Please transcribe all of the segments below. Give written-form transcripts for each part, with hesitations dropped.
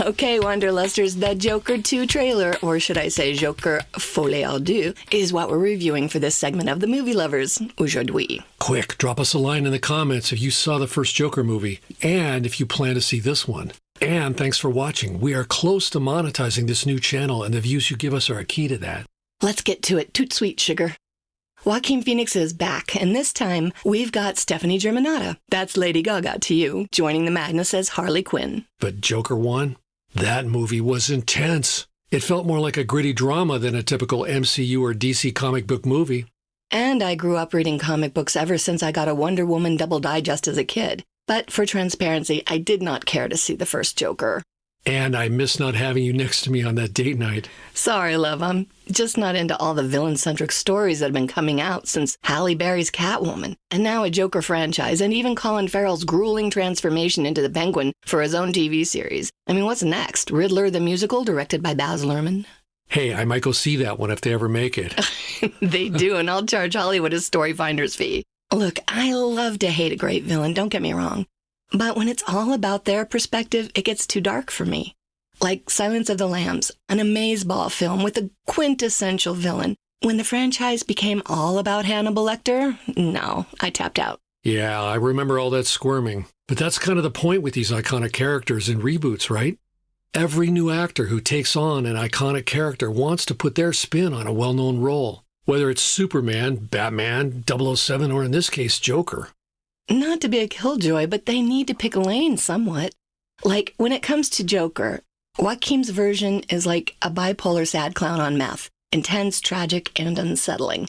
Okay, Wanderlusters, the Joker 2 trailer, or should I say Joker Folie, Deux, is what we're reviewing for this segment of The Movie Lovers, aujourd'hui. Quick, drop us a line in the comments if you saw the first Joker movie, and if you plan to see this one. And thanks for watching. We are close to monetizing this new channel, and the views you give us are a key to that. Let's get to it. Toot sweet, sugar. Joaquin Phoenix is back, and this time we've got Stefani Germanotta, that's Lady Gaga to you, joining the madness as Harley Quinn. But Joker 1? That movie was intense. It felt more like a gritty drama than a typical MCU or DC comic book movie. And I grew up reading comic books ever since I got a Wonder Woman double digest as a kid. But for transparency, I did not care to see the first Joker. And I miss not having you next to me on that date night. Sorry, love, I'm just not into all the villain-centric stories that have been coming out since Halle Berry's Catwoman, and now a Joker franchise, and even Colin Farrell's grueling transformation into the Penguin for his own TV series. I mean, what's next? Riddler the Musical, directed by Baz Luhrmann? Hey, I might go see that one if they ever make it. They do, and I'll charge Hollywood a story finder's fee. Look, I love to hate a great villain, don't get me wrong. But when it's all about their perspective, it gets too dark for me. Like Silence of the Lambs, an amazeballs film with a quintessential villain. When the franchise became all about Hannibal Lecter, no, I tapped out. Yeah, I remember all that squirming. But that's kind of the point with these iconic characters in reboots, right? Every new actor who takes on an iconic character wants to put their spin on a well-known role. Whether it's Superman, Batman, 007, or in this case, Joker. Not to be a killjoy, but they need to pick a lane somewhat. Like, when it comes to Joker, Joaquin's version is like a bipolar sad clown on meth. Intense, tragic, and unsettling.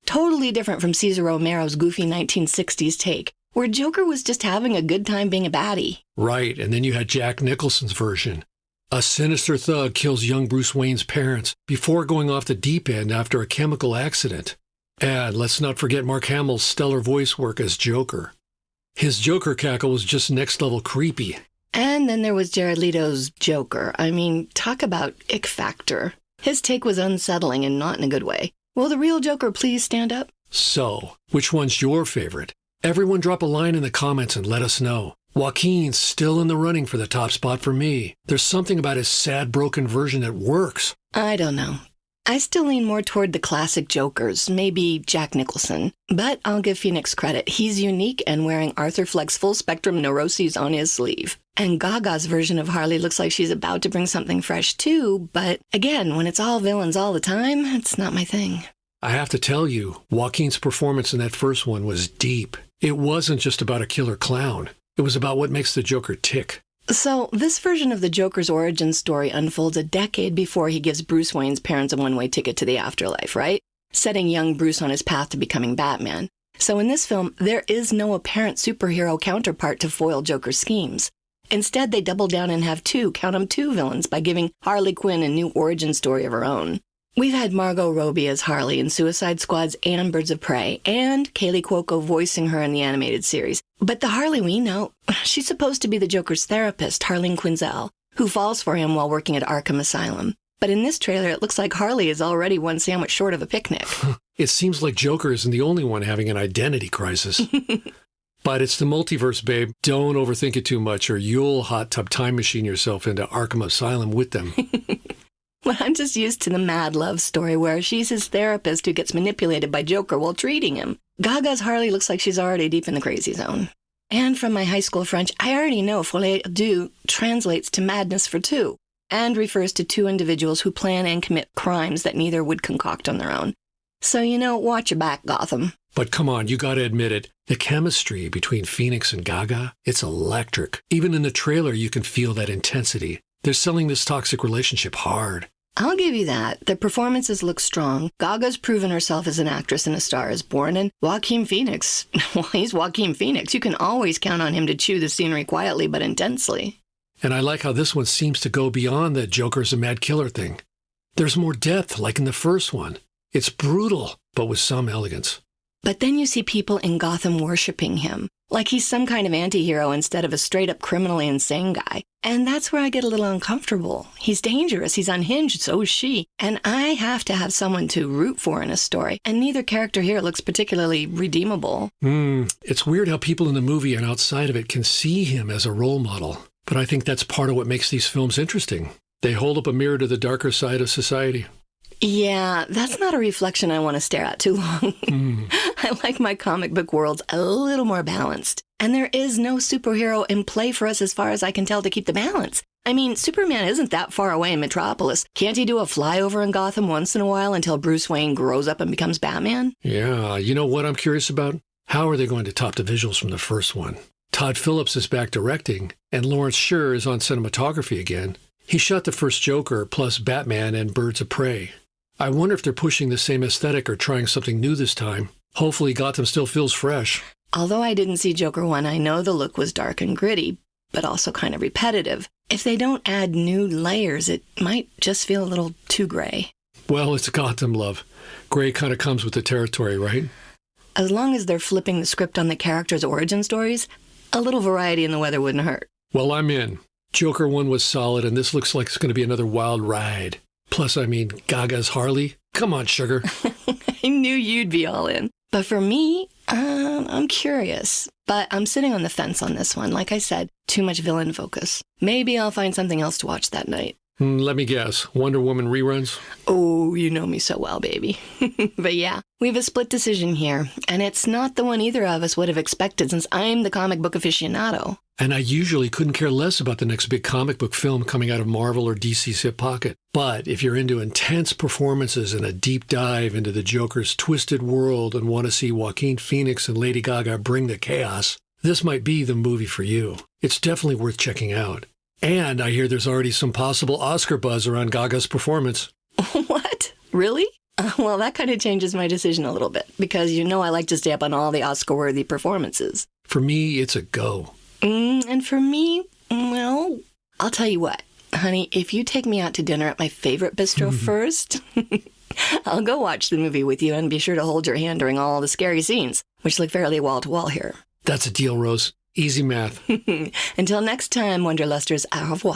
Totally different from Cesar Romero's goofy 1960s take, where Joker was just having a good time being a baddie. Right, and then you had Jack Nicholson's version. A sinister thug kills young Bruce Wayne's parents before going off the deep end after a chemical accident. And let's not forget Mark Hamill's stellar voice work as Joker. His Joker cackle was just next-level creepy. And then there was Jared Leto's Joker. I mean, talk about ick factor. His take was unsettling and not in a good way. Will the real Joker please stand up? So, which one's your favorite? Everyone drop a line in the comments and let us know. Joaquin's still in the running for the top spot for me. There's something about his sad, broken version that works. I don't know. I still lean more toward the classic Jokers, maybe Jack Nicholson. But I'll give Phoenix credit. He's unique and wearing Arthur Fleck's full-spectrum neuroses on his sleeve. And Gaga's version of Harley looks like she's about to bring something fresh too, but again, when it's all villains all the time, it's not my thing. I have to tell you, Joaquin's performance in that first one was deep. It wasn't just about a killer clown. It was about what makes the Joker tick. So, this version of the Joker's origin story unfolds a decade before he gives Bruce Wayne's parents a one-way ticket to the afterlife, right? Setting young Bruce on his path to becoming Batman. So in this film, there is no apparent superhero counterpart to foil Joker's schemes. Instead, they double down and have two villains by giving Harley Quinn a new origin story of her own. We've had Margot Robbie as Harley in Suicide Squad's and Birds of Prey, and Kaylee Cuoco voicing her in the animated series. But the Harley we know, she's supposed to be the Joker's therapist, Harleen Quinzel, who falls for him while working at Arkham Asylum. But in this trailer, it looks like Harley is already one sandwich short of a picnic. It seems like Joker isn't the only one having an identity crisis. But it's the multiverse, babe. Don't overthink it too much, or you'll hot tub time machine yourself into Arkham Asylum with them. Well, I'm just used to the mad love story where she's his therapist who gets manipulated by Joker while treating him. Gaga's Harley looks like she's already deep in the crazy zone. And from my high school French, I already know Folie Deux translates to madness for two, and refers to two individuals who plan and commit crimes that neither would concoct on their own. So, watch your back, Gotham. But come on, you gotta admit it. The chemistry between Phoenix and Gaga, it's electric. Even in the trailer, you can feel that intensity. They're selling this toxic relationship hard. I'll give you that. Their performances look strong. Gaga's proven herself as an actress and A Star is Born, and Joaquin Phoenix, well, he's Joaquin Phoenix. You can always count on him to chew the scenery quietly but intensely. And I like how this one seems to go beyond the Joker's a mad killer thing. There's more depth, like in the first one. It's brutal, but with some elegance. But then you see people in Gotham worshiping him, like he's some kind of anti-hero instead of a straight-up criminally insane guy. And that's where I get a little uncomfortable. He's dangerous, he's unhinged, so is she. And I have to have someone to root for in a story, and neither character here looks particularly redeemable. It's weird how people in the movie and outside of it can see him as a role model. But I think that's part of what makes these films interesting. They hold up a mirror to the darker side of society. Yeah, that's not a reflection I want to stare at too long. I like my comic book worlds a little more balanced. And there is no superhero in play for us as far as I can tell to keep the balance. I mean, Superman isn't that far away in Metropolis. Can't he do a flyover in Gotham once in a while until Bruce Wayne grows up and becomes Batman? Yeah, you know what I'm curious about? How are they going to top the visuals from the first one? Todd Phillips is back directing, and Lawrence Sher is on cinematography again. He shot the first Joker, plus Batman and Birds of Prey. I wonder if they're pushing the same aesthetic or trying something new this time. Hopefully Gotham still feels fresh. Although I didn't see Joker 1, I know the look was dark and gritty, but also kind of repetitive. If they don't add new layers, it might just feel a little too gray. Well, it's Gotham, love. Gray kind of comes with the territory, right? As long as they're flipping the script on the characters' origin stories, a little variety in the weather wouldn't hurt. Well, I'm in. Joker 1 was solid, and this looks like it's going to be another wild ride. Plus, I mean, Gaga's Harley. Come on, sugar. I knew you'd be all in. But for me, I'm curious. But I'm sitting on the fence on this one. Like I said, too much villain focus. Maybe I'll find something else to watch that night. Let me guess. Wonder Woman reruns? Oh, you know me so well, baby. But yeah, we have a split decision here. And it's not the one either of us would have expected since I'm the comic book aficionado. And I usually couldn't care less about the next big comic book film coming out of Marvel or DC's hip pocket. But if you're into intense performances and a deep dive into the Joker's twisted world and want to see Joaquin Phoenix and Lady Gaga bring the chaos, this might be the movie for you. It's definitely worth checking out. And I hear there's already some possible Oscar buzz around Gaga's performance. What? Really? Well, that kind of changes my decision a little bit, because you know I like to stay up on all the Oscar-worthy performances. For me, it's a go. And for me, well, I'll tell you what. Honey, if you take me out to dinner at my favorite bistro first, I'll go watch the movie with you and be sure to hold your hand during all the scary scenes, which look fairly wall-to-wall here. That's a deal, Rose. Easy math. Until next time, Wanderlusters, au revoir.